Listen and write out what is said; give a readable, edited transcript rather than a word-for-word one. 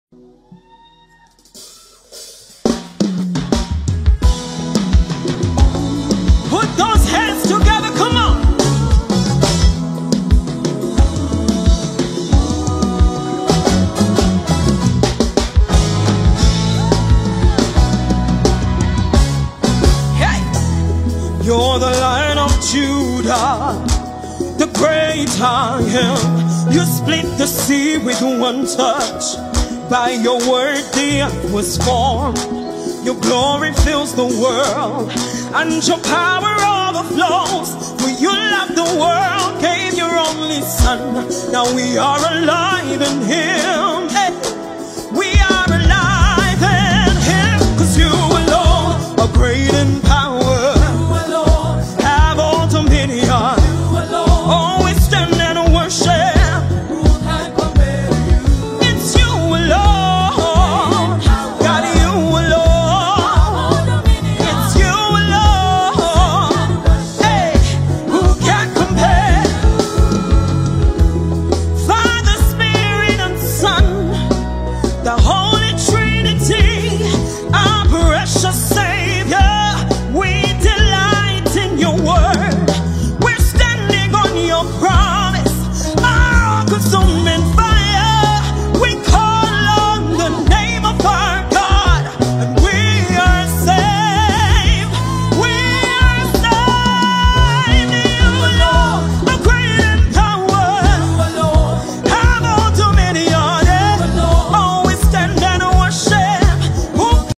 Put those hands together, come on. Hey! You're the Lion of Judah, the great I am. You split the sea with one touch. By your word the earth was formed. Your glory fills the world, and your power overflows. For you loved the world, gave your only Son. Now we are alive in Him.